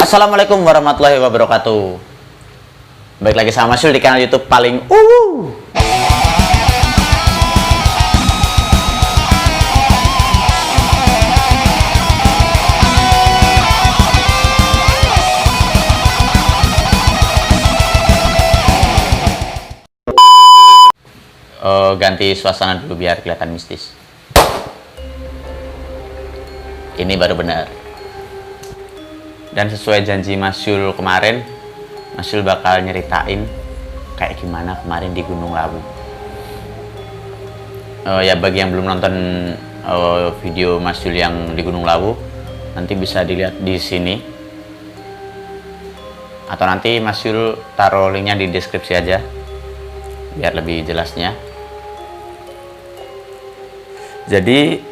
Assalamualaikum warahmatullahi wabarakatuh. Baik lagi sama Masyul di kanal YouTube paling ganti suasana dulu biar kelihatan mistis. Ini baru benar. Dan sesuai janji Masyul kemarin, Masyul bakal nyeritain kayak gimana kemarin di Gunung Lawu. Ya bagi yang belum nonton video Masyul yang di Gunung Lawu, nanti bisa dilihat di sini. Atau nanti Masyul taruh linknya di deskripsi aja, biar lebih jelasnya. Jadi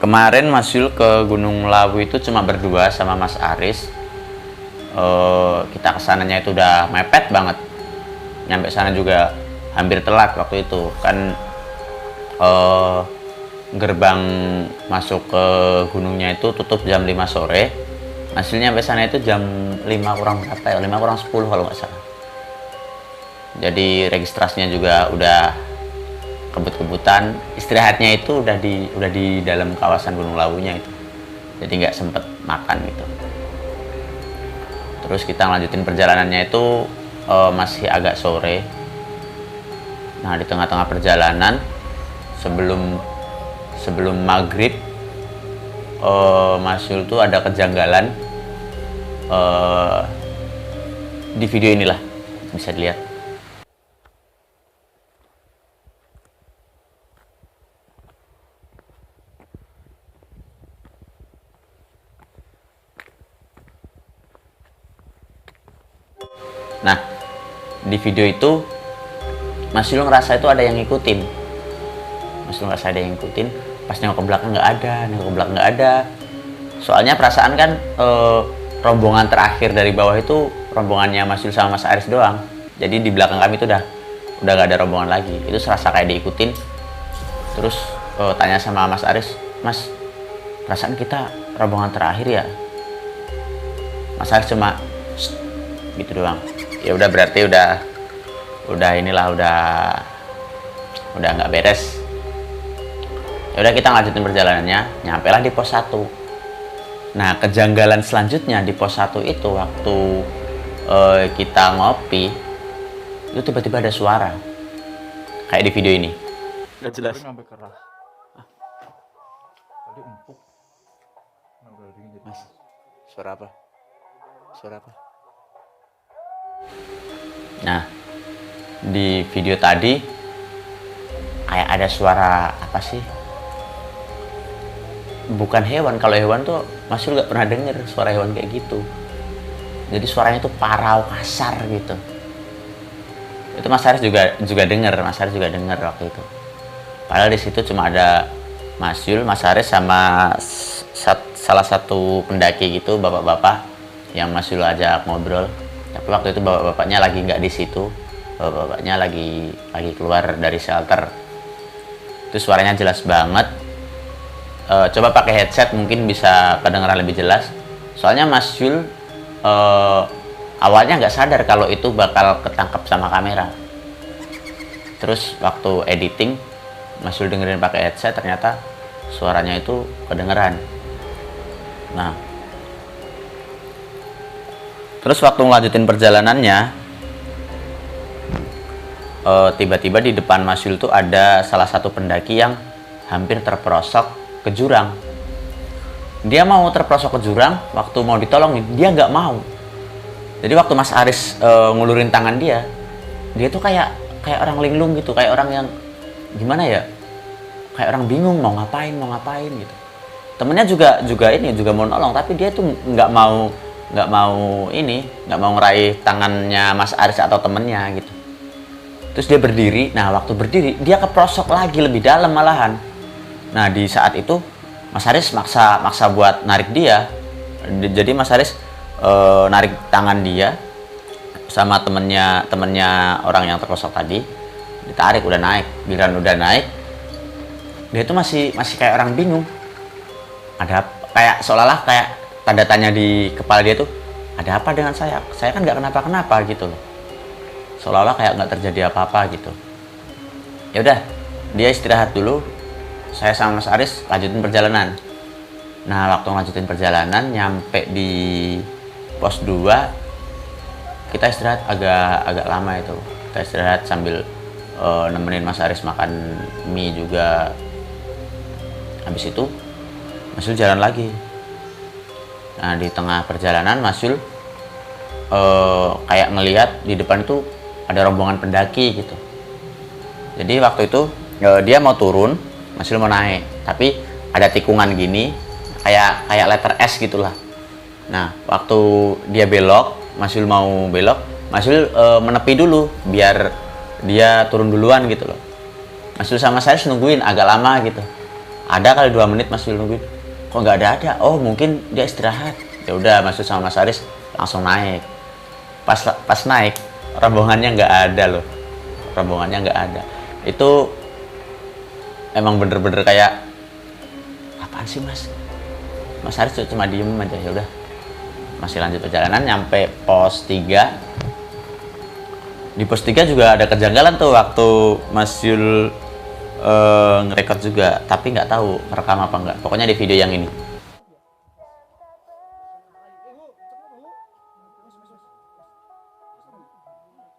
kemarin Masyul ke Gunung Lawu itu cuma berdua sama Mas Aris. Kita kesananya itu udah mepet banget. Nyampe sana juga hampir telat waktu itu. Kan gerbang masuk ke gunungnya itu tutup jam 5 sore. Hasilnya sampai sana itu jam 5 kurang berapa ya? 5 kurang 10 kalau nggak salah. Jadi registrasinya juga udah kebut-kebutan, istirahatnya itu udah di dalam kawasan Gunung Lawunya itu, jadi nggak sempet makan gitu. Terus kita lanjutin perjalanannya itu masih agak sore. Nah di tengah-tengah perjalanan sebelum maghrib, Masyul tuh ada kejanggalan. Di video inilah bisa dilihat. Nah, di video itu Masyul ngerasa itu ada yang ngikutin. Pas nengok ke belakang nggak ada. Soalnya perasaan kan rombongan terakhir dari bawah itu rombongannya Masyul sama Mas Aris doang. Jadi di belakang kami itu udah nggak ada rombongan lagi. Itu serasa kayak diikutin. Terus tanya sama Mas Aris, Mas, perasaan kita rombongan terakhir ya? Mas Aris cuma gitu doang. Ya udah, berarti udah nggak beres. Ya udah, kita lanjutin perjalanannya, nyampailah di pos 1. Nah kejanggalan selanjutnya di pos 1 itu waktu kita ngopi itu tiba-tiba ada suara kayak di video ini. Nggak jelas. Mas, suara apa? Nah, di video tadi kayak ada suara apa sih? Bukan hewan. Kalau hewan tuh Masyul nggak pernah denger suara hewan kayak gitu. Jadi suaranya tuh parau, kasar gitu. Itu Mas Aris juga denger. Waktu itu. Padahal di situ cuma ada Masyul, Mas Aris sama salah satu pendaki gitu, bapak-bapak yang Masyul ajak ngobrol. Tapi waktu itu bapak-bapaknya lagi nggak di situ. Bapak-bapaknya lagi keluar dari shelter. Itu suaranya jelas banget. Coba pakai headset mungkin bisa kedengeran lebih jelas. Soalnya Masyul awalnya nggak sadar kalau itu bakal ketangkep sama kamera. Terus waktu editing Masyul dengerin pakai headset, ternyata suaranya itu kedengeran. Nah, terus waktu ngelanjutin perjalanannya, tiba-tiba di depan Masyul tuh ada salah satu pendaki yang hampir terperosok ke jurang. Dia mau terperosok ke jurang, waktu mau ditolongin, dia nggak mau. Jadi waktu Mas Aris ngulurin tangan dia tuh kayak orang linglung gitu, kayak orang yang gimana ya? Kayak orang bingung mau ngapain gitu. Temennya juga mau nolong, tapi dia tuh nggak mau ngeraih tangannya Mas Aris atau temennya gitu. Terus dia berdiri. Nah waktu berdiri dia keprosok lagi lebih dalam malahan. Nah di saat itu Mas Aris maksa buat narik dia. Jadi Mas Aris narik tangan dia sama temennya orang yang terprosok tadi, ditarik, udah naik. Giliran udah naik, dia itu masih kayak orang bingung. Ada kayak seolah-olah kayak tanda tanya di kepala dia tuh, ada apa dengan saya kan nggak kenapa-kenapa gitu loh, seolah-olah kayak nggak terjadi apa-apa gitu. Ya udah, dia istirahat dulu, saya sama Mas Aris lanjutin perjalanan. Nah, waktu lanjutin perjalanan nyampe di pos 2, kita istirahat agak lama itu. Kita istirahat sambil nemenin Mas Aris makan mie juga. Habis itu Mas Yul jalan lagi. Nah, di tengah perjalanan Mas Yul kayak ngelihat di depan itu ada rombongan pendaki gitu. Jadi waktu itu dia mau turun, Mas Yul mau naik, tapi ada tikungan gini kayak letter S gitulah. Nah, waktu dia belok, Mas Yul mau belok, Mas Yul menepi dulu biar dia turun duluan gitu loh. Mas Yul sama saya nungguin agak lama gitu. Ada kali 2 menit Mas Yul nungguin. Kok nggak ada? Oh, mungkin dia istirahat. Ya udah, Mas Yul sama Mas Aris langsung naik. Pas naik, rombongannya nggak ada loh. Rombongannya nggak ada. Itu emang bener-bener kayak apaan sih Mas? Mas Aris cuma diem aja. Ya udah, masih lanjut perjalanan nyampe pos 3. Di pos 3 juga ada kejanggalan tuh waktu Mas Yul ngerekord juga, tapi nggak tahu merekam apa enggak. Pokoknya di video yang ini.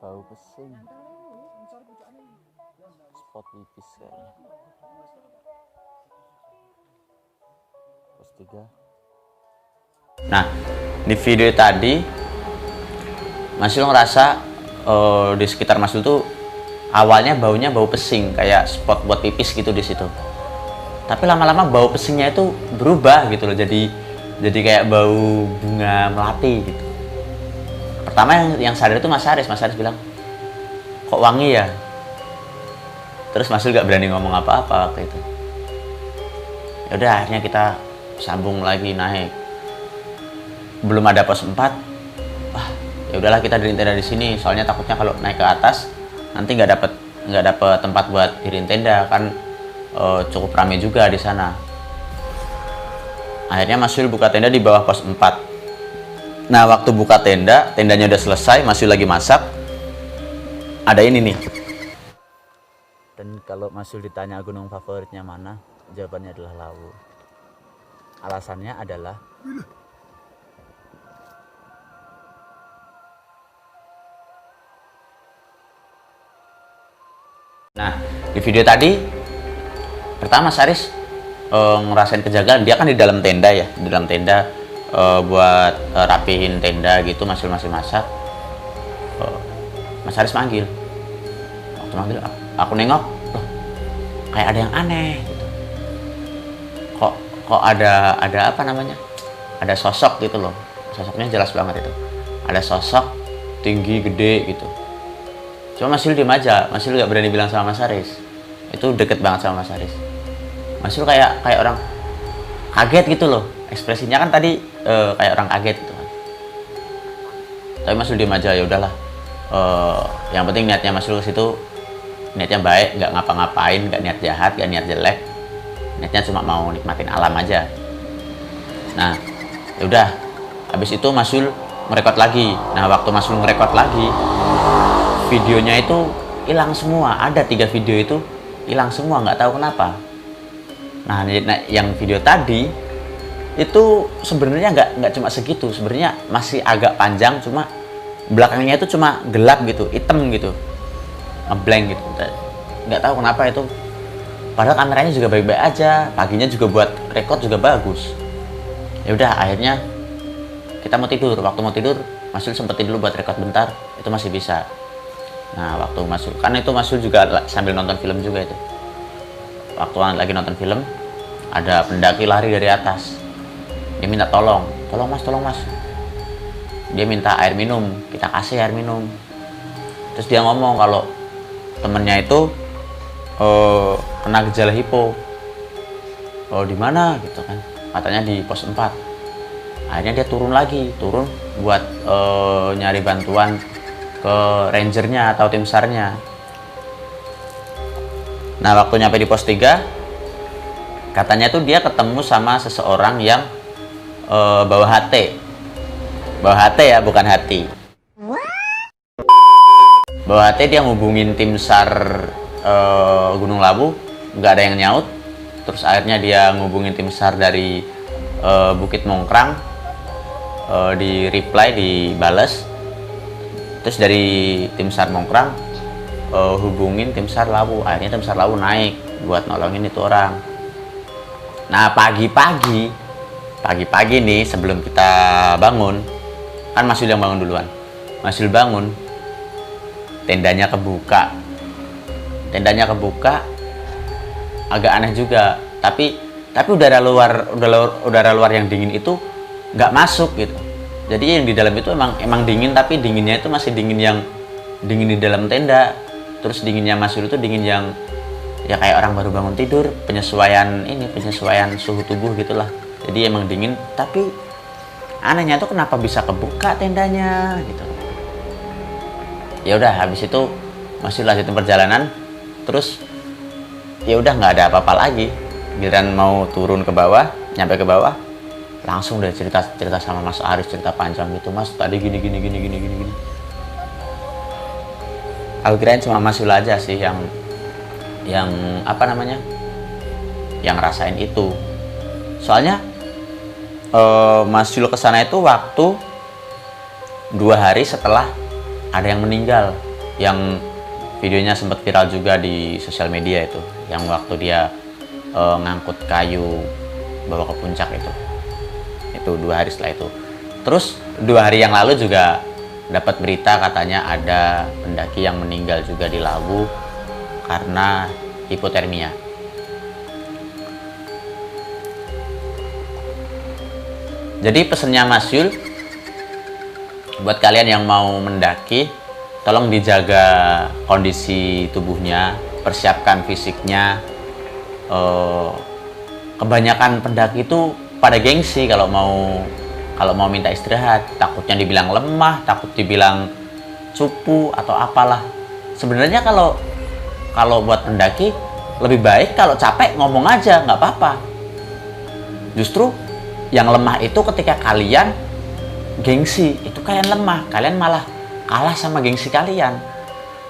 Bau pesing. Spot pipis kayaknya. Pos 3. Nah, di video tadi Mas Yul ngerasa di sekitar Mas Yul tuh awalnya baunya bau pesing, kayak spot buat pipis gitu di situ. Tapi lama-lama bau pesingnya itu berubah gitu loh, jadi kayak bau bunga melati gitu. Pertama yang sadar itu Mas Aris bilang, kok wangi ya? Terus Mas Yul gak berani ngomong apa-apa waktu itu. Ya udah, akhirnya kita sambung lagi naik. Belum ada pos 4. Wah, ya udahlah kita diriin tenda di sini. Soalnya takutnya kalau naik ke atas nanti nggak dapet tempat buat diriin tenda kan, cukup ramai juga di sana. Akhirnya Mas Yul buka tenda di bawah pos 4. Nah, waktu buka tendanya udah selesai, Mas Yul lagi masak. Ada ini nih. Dan kalau Mas Yul ditanya gunung favoritnya mana, jawabannya adalah Lawu. Alasannya adalah nah, di video tadi pertama Mas Aris ngerasain kejanggalan. Dia kan di dalam tenda ya, di dalam tenda buat rapihin tenda gitu. Mas Yul masih masak. Mas Aris manggil. Waktu manggil aku nengok, loh, kayak ada yang aneh gitu. Kok ada apa namanya? Ada sosok gitu loh. Sosoknya jelas banget itu. Ada sosok tinggi gede gitu. Cuma Mas Yul diem aja. Mas Yul gak berani bilang sama Mas Aris. Itu deket banget sama Mas Aris. Mas Yul kayak orang kaget gitu loh. Ekspresinya kan tadi kayak orang kaget gitu kan. Tapi Mas Yul diem aja. Ya udahlah. Yang penting niatnya Mas Yul ke situ niatnya baik, nggak ngapa-ngapain, nggak niat jahat, nggak niat jelek. Niatnya cuma mau nikmatin alam aja. Nah, ya udah. Habis itu Mas Yul merekod lagi. Nah, waktu Mas Yul merekod lagi, videonya itu hilang semua. Ada 3 video itu hilang semua, nggak tahu kenapa. Nah, yang video tadi itu sebenarnya nggak cuma segitu. Sebenarnya masih agak panjang, cuma belakangnya itu cuma gelap gitu, hitam gitu, ngeblank gitu. Nggak tahu kenapa itu. Padahal kameranya juga baik-baik aja, paginya juga buat record juga bagus. Ya udah, akhirnya kita mau tidur. Waktu mau tidur, Mas Yul sempetin dulu buat record bentar, itu masih bisa. Nah, waktu Mas Yul, kan itu Mas Yul juga sambil nonton film juga itu. Waktu lagi nonton film, ada pendaki lari dari atas. Dia minta tolong mas. Dia minta air minum, kita kasih air minum. Terus dia ngomong kalau temennya itu kena gejala hipo. Oh, di mana gitu kan? Katanya di pos 4. Akhirnya dia turun buat nyari bantuan ke rangernya atau tim SAR-nya. Nah, waktu nyampe di pos 3, katanya tuh dia ketemu sama seseorang yang Bawah HT. Bawah HT ya, bukan hati. Bawah HT dia ngubungin tim SAR Gunung Lawu, nggak ada yang nyaut. Terus akhirnya dia ngubungin tim SAR dari Bukit Mongkrang, di reply, dibales. Terus dari tim SAR Mongkrang hubungin tim SAR Lawu, akhirnya tim SAR Lawu naik buat nolongin itu orang. Nah pagi-pagi nih sebelum kita bangun, kan Mas Yul yang bangun duluan. Mas Yul bangun, tendanya kebuka, agak aneh juga. Tapi udara luar yang dingin itu nggak masuk gitu. Jadi yang di dalam itu emang dingin, tapi dinginnya itu masih dingin di dalam tenda. Terus dinginnya Mas Yul itu dingin yang ya kayak orang baru bangun tidur, penyesuaian suhu tubuh gitulah. Jadi emang dingin, tapi anehnya tuh kenapa bisa kebuka tendanya gitu. Ya udah, habis itu Mas Yul lanjutin perjalanan. Terus ya udah nggak ada apa-apa lagi. Giliran mau turun ke bawah, nyampe ke bawah, langsung deh cerita sama Mas Aris, cerita panjang gitu. Mas tadi gini. Aku kirain cuma Mas Yul aja sih yang apa namanya, yang rasain itu. Soalnya Mas Yul kesana itu waktu 2 hari setelah ada yang meninggal, yang videonya sempat viral juga di sosial media itu, yang waktu dia ngangkut kayu bawa ke puncak itu 2 hari setelah itu. Terus 2 hari yang lalu juga dapat berita katanya ada pendaki yang meninggal juga di Lawu karena hipotermia. Jadi pesennya Mas Yul buat kalian yang mau mendaki, tolong dijaga kondisi tubuhnya, persiapkan fisiknya. Kebanyakan pendaki itu pada gengsi kalau mau minta istirahat, takutnya dibilang lemah, takut dibilang cupu atau apalah. Sebenarnya kalau buat pendaki lebih baik kalau capek ngomong aja, nggak apa-apa. Justru yang lemah itu ketika kalian gengsi, itu kalian lemah, kalian malah kalah sama gengsi kalian.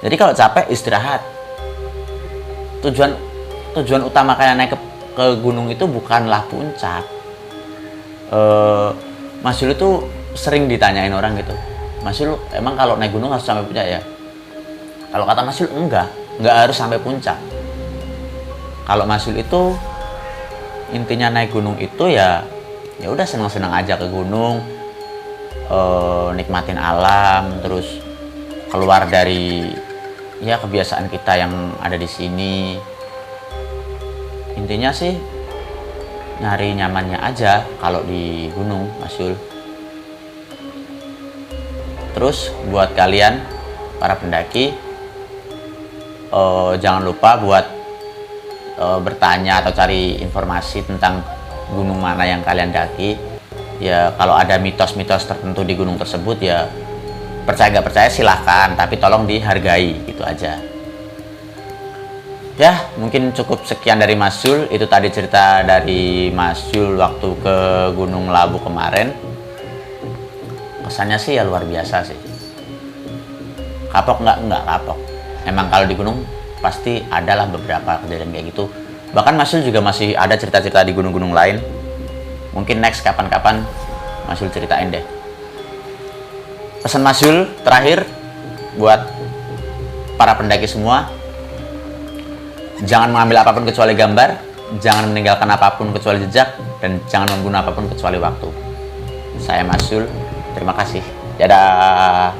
Jadi kalau capek istirahat. Tujuan utama kalian naik ke gunung itu bukanlah puncak. Mas Yul itu sering ditanyain orang gitu, Mas Yul emang kalau naik gunung harus sampai puncak ya? Kalau kata Mas Yul enggak harus sampai puncak. Kalau Mas Yul itu intinya naik gunung itu ya udah senang-senang aja ke gunung, nikmatin alam, terus keluar dari ya kebiasaan kita yang ada di sini. Intinya sih nyari nyamannya aja kalau di gunung, Mas Yul. Terus buat kalian para pendaki, jangan lupa buat bertanya atau cari informasi tentang gunung mana yang kalian daki. Ya kalau ada mitos-mitos tertentu di gunung tersebut ya percaya nggak percaya silahkan, tapi tolong dihargai, gitu aja. Ya mungkin cukup sekian dari Mas Yul. Itu tadi cerita dari Mas Yul waktu ke Gunung Lawu kemarin. Kesannya sih ya luar biasa sih. Kapok nggak kapok. Emang kalau di gunung pasti adalah beberapa kejadian kayak gitu. Bahkan Mas Yul juga masih ada cerita-cerita di gunung-gunung lain. Mungkin next kapan-kapan Mas Yul ceritain deh. Pesan Mas Yul terakhir buat para pendaki semua, jangan mengambil apapun kecuali gambar, jangan meninggalkan apapun kecuali jejak, dan jangan membunuh apapun kecuali waktu. Saya Mas Yul, terima kasih. Dadah.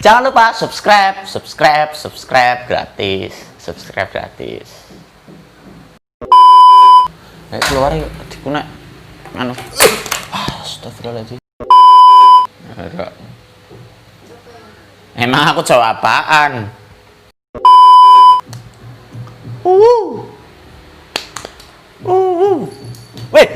Jangan lupa subscribe gratis. Subscribe gratis. Ayo keluar yuk, adikku nak. Anu. Astagfirullahaladzim. Ada. Emang aku cowok apaan? Weh.